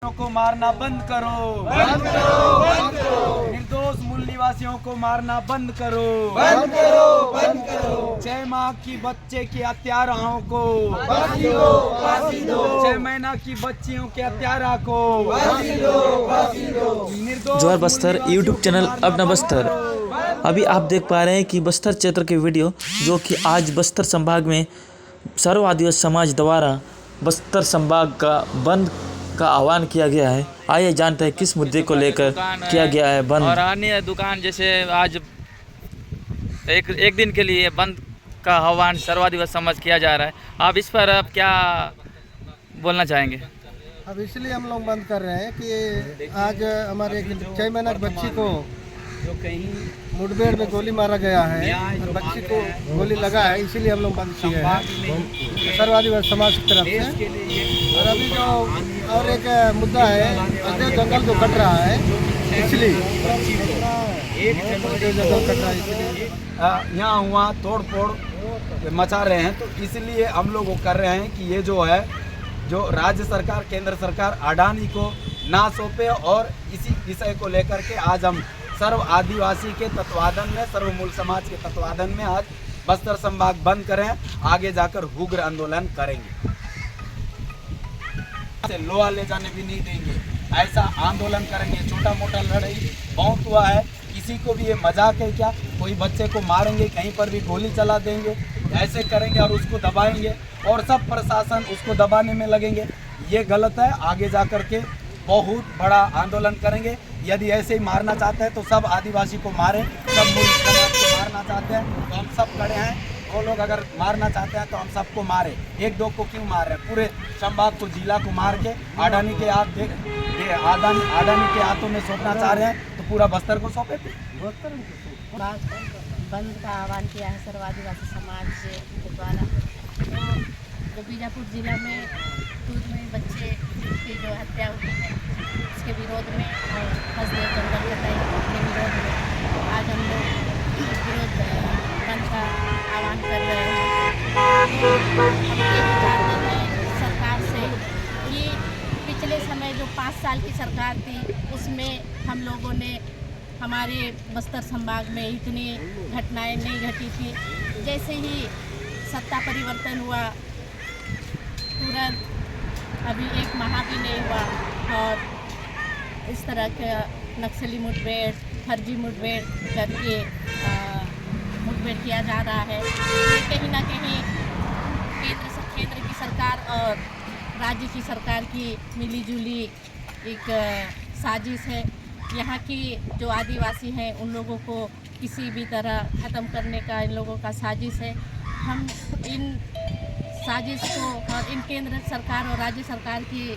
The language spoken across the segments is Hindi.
को मारना बंद करो, बंद करो, बंद करो। निर्दोष मूल निवासियों को मारना बंद करो, बंद करो, बंद करो। 6 माह की बच्चे के हत्याराओं को फांसी दो, फांसी दो। 6 महीना की बच्चियों के हत्यारा को फांसी दो, फांसी दो। निर्दोष जोहर बस्तर मूल यूट्यूब चैनल निवासियों को अपना मारना बस्तर। बंद करो। अभी आप देख पा रहे हैं कि बस्तर क्षेत्र के वीडियो जो कि आज बस्तर संभाग में सर्व आदिवासी समाज द्वारा बस्तर संभाग का बंद का आह्वान किया गया है। आइए जानते हैं किस मुद्दे को लेकर किया गया है बंद। और अन्य दुकान जैसे आज एक दिन के लिए बंद का आह्वान सर्व आदिवासी समाज किया जा रहा है। आप इस पर अब क्या बोलना चाहेंगे? अब इसलिए हम लोग बंद कर रहे हैं कि आज हमारे एक 6 महीना की बच्ची को जो कहीं मुठभेड़ में गोली मारा गया है और बच्ची को गोली लगा है, इसीलिए हम लोग बंद किए हैं सर्व आदिवासी समाज की तरफ से। और अभी जो और एक मुद्दा है, अजय जंगल जो कट रहा है इसलिए जंगल कट रहा है इसलिए यहाँ हुआ तोड़ फोड़ मचा रहे हैं, तो इसलिए हम लोग वो कर रहे हैं कि ये जो है जो राज्य सरकार केंद्र सरकार अडानी को ना सौंपे। और इसी विषय को लेकर के आज हम सर्व आदिवासी के तत्वाधान में, सर्व मूल समाज के तत्वाधान में आज बस्तर संभाग बंद करें, आगे जाकर उग्र आंदोलन करेंगे, लोहा ले जाने भी नहीं देंगे, ऐसा आंदोलन करेंगे। छोटा मोटा लड़ाई बहुत हुआ है, किसी को भी ये मजाक है क्या? कोई बच्चे को मारेंगे, कहीं पर भी गोली चला देंगे, ऐसे करेंगे और उसको दबाएंगे और सब प्रशासन उसको दबाने में लगेंगे। ये गलत है, आगे जा कर के बहुत बड़ा आंदोलन करेंगे। यदि ऐसे ही मारना चाहते हैं तो सब आदिवासी को मारें, सब मूल समाज को मारना चाहते हैं तो हम सब खड़े हैं। वो लोग अगर मारना चाहते हैं तो हम सबको मारे, एक दो को क्यों मार रहे हैं? पूरे संभाग को, जिला को मार के अडानी के हाथों में सौंपना चाह रहे हैं, तो पूरा बस्तर को सौंपे। बंद का आह्वान किया है सर्व आदिवासी समाज के द्वारा। तो जो बीजापुर जिला में दूध में बच्चे की जो हत्या हुई है उसके विरोध में और हसदेव जंगल कटाई के विरोध में आज हम लोग विरोध बंद का आह्वान कर रहे हैं। तो हम ये चाहते हैं सरकार से कि पिछले समय जो 5 साल की सरकार थी उसमें हम लोगों ने हमारे बस्तर संभाग में इतनी घटनाएं नहीं घटी थी। जैसे ही सत्ता परिवर्तन हुआ तुरंत अभी 1 माह भी नहीं हुआ और इस तरह के नक्सली मुठभेड़, फर्जी मुठभेड़ करके मुठभेड़ किया जा रहा है। ये कहीं ना कहीं केंद्र की सरकार और राज्य की सरकार की मिलीजुली एक साजिश है। यहाँ की जो आदिवासी हैं उन लोगों को किसी भी तरह ख़त्म करने का इन लोगों का साजिश है। हम इन साजिश को और इन केंद्र सरकार और राज्य सरकार की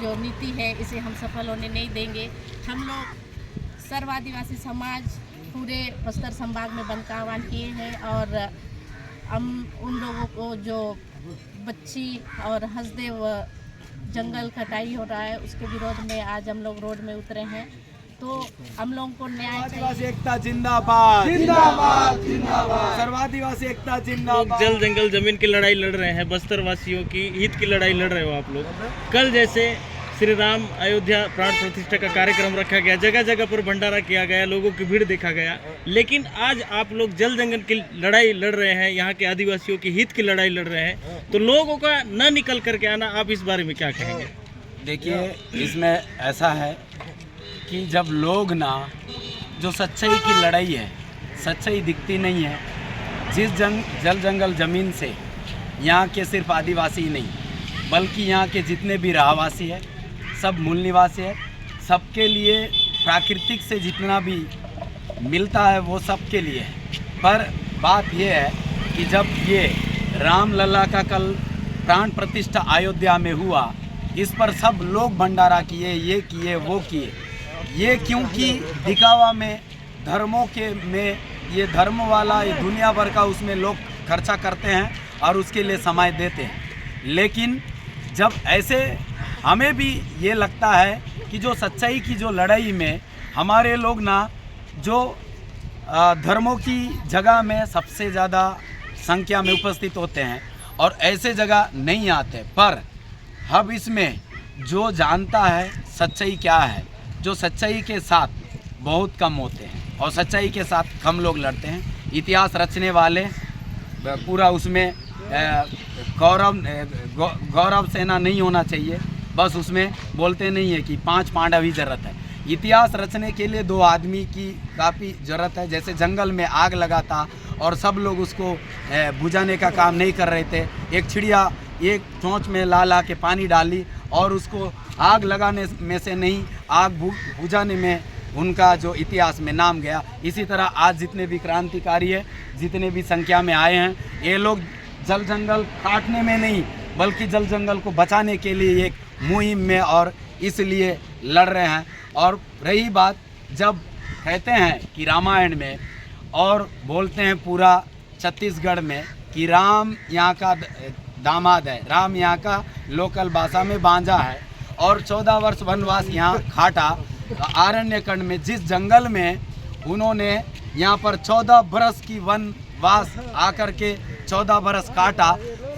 जो नीति है इसे हम सफल होने नहीं देंगे। हम लोग सर्व आदिवासी समाज पूरे बस्तर संभाग में बंद का आह्वान किए हैं और हम उन लोगों को जो बच्ची और हसदेव जंगल कटाई हो रहा है उसके विरोध में आज हम लोग रोड में उतरे हैं। तो हम लोगों को न्याय आदिवासी एकता जिंदाबाद, जिंदाबाद, जिंदाबाद। सर्वादिवासी एकता जिंदाबाद। जल जंगल जमीन की लड़ाई लड़ रहे हैं, बस्तर वासियों की हित की लड़ाई लड़ रहे हो आप लोग। कल जैसे श्री राम अयोध्या प्राण प्रतिष्ठा का कार्यक्रम रखा गया, जगह जगह पर भंडारा किया गया, लोगों की भीड़ देखा गया, लेकिन आज आप लोग जल जंगल की लड़ाई लड़ रहे हैं, यहाँ के आदिवासियों की हित की लड़ाई लड़ रहे हैं, तो लोगों का न निकल करके आना, आप इस बारे में क्या कहेंगे? देखिए, इसमें ऐसा है कि जब लोग ना, जो सच्चाई की लड़ाई है, सच्चाई दिखती नहीं है। जिस जल जंगल ज़मीन से यहाँ के सिर्फ आदिवासी ही नहीं बल्कि यहाँ के जितने भी रहवासी है, सब मूल निवासी है, सबके लिए प्राकृतिक से जितना भी मिलता है वो सबके लिए है। पर बात ये है कि जब ये राम लला का कल प्राण प्रतिष्ठा अयोध्या में हुआ, इस पर सब लोग भंडारा किए, ये किए, वो किए। ये क्योंकि दिखावा में, धर्मों के में, ये धर्म वाला ये दुनिया भर का उसमें लोग खर्चा करते हैं और उसके लिए समय देते हैं। लेकिन जब ऐसे हमें भी ये लगता है कि जो सच्चाई की जो लड़ाई में हमारे लोग ना, जो धर्मों की जगह में सबसे ज़्यादा संख्या में उपस्थित होते हैं और ऐसे जगह नहीं आते, पर अब इसमें जो जानता है सच्चाई क्या है, जो सच्चाई के साथ बहुत कम होते हैं और सच्चाई के साथ कम लोग लड़ते हैं। इतिहास रचने वाले पूरा उसमें गौरव सेना नहीं होना चाहिए, बस उसमें बोलते नहीं है कि 5 पांडव ही ज़रूरत है। इतिहास रचने के लिए 2 आदमी की काफ़ी ज़रूरत है। जैसे जंगल में आग लगा था और सब लोग उसको बुझाने का काम नहीं कर रहे थे, एक चिड़िया एक चोंच में ला के पानी डाली और उसको आग लगाने में से नहीं आग बुझाने में उनका जो इतिहास में नाम गया। इसी तरह आज जितने भी क्रांतिकारी है, जितने भी संख्या में आए हैं, ये लोग जल जंगल काटने में नहीं बल्कि जल जंगल को बचाने के लिए एक मुहिम में और इसलिए लड़ रहे हैं। और रही बात, जब कहते हैं कि रामायण में और बोलते हैं पूरा छत्तीसगढ़ में कि राम यहाँ का दामाद है, राम यहाँ का लोकल भाषा में बांझा है और 14 वर्ष वनवास यहाँ खाटा। आरण्यकांड में जिस जंगल में उन्होंने यहाँ पर 14 बरस की वनवास आकर के 14 बरस काटा,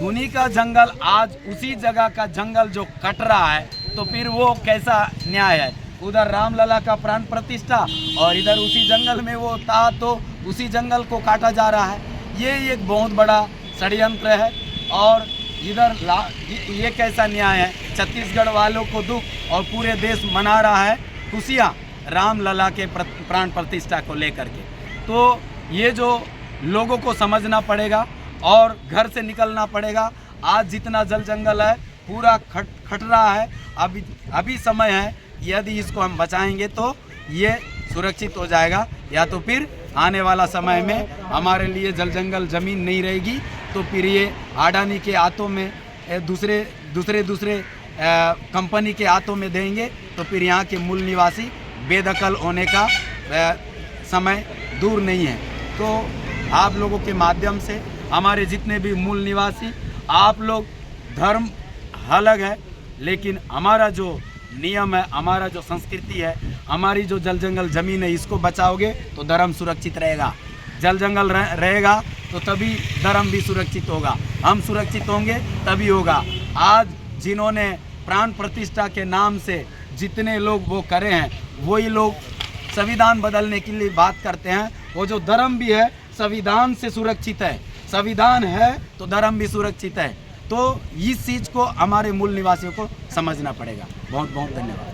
उन्हीं का जंगल आज उसी जगह का जंगल जो कट रहा है, तो फिर वो कैसा न्याय है? उधर रामलला का प्राण प्रतिष्ठा और इधर उसी जंगल में वो था तो उसी जंगल को काटा जा रहा है। ये एक बहुत बड़ा षड्यंत्र है और इधर ये कैसा न्याय है? छत्तीसगढ़ वालों को दुख और पूरे देश मना रहा है खुशियाँ रामलला के प्राण प्रतिष्ठा को लेकर के। तो ये जो लोगों को समझना पड़ेगा और घर से निकलना पड़ेगा। आज जितना जल जंगल है पूरा खट रहा है, अभी समय है, यदि इसको हम बचाएंगे तो ये सुरक्षित हो जाएगा, या तो फिर आने वाला समय में हमारे लिए जल जंगल ज़मीन नहीं रहेगी तो फिर ये अडानी के हाथों में दूसरे कंपनी के हाथों में देंगे तो फिर यहाँ के मूल निवासी बेदखल होने का समय दूर नहीं है। तो आप लोगों के माध्यम से हमारे जितने भी मूल निवासी, आप लोग धर्म अलग है लेकिन हमारा जो नियम है, हमारा जो संस्कृति है, हमारी जो जल जंगल ज़मीन है, इसको बचाओगे तो धर्म सुरक्षित रहेगा। जल जंगल रहेगा तो तभी धर्म भी सुरक्षित होगा, हम सुरक्षित होंगे तभी होगा। आज जिन्होंने प्राण प्रतिष्ठा के नाम से जितने लोग वो करे हैं, वही लोग संविधान बदलने के लिए बात करते हैं। वो जो धर्म भी है संविधान से सुरक्षित है, संविधान है तो धर्म भी सुरक्षित है। तो इस चीज़ को हमारे मूल निवासियों को समझना पड़ेगा। बहुत बहुत धन्यवाद।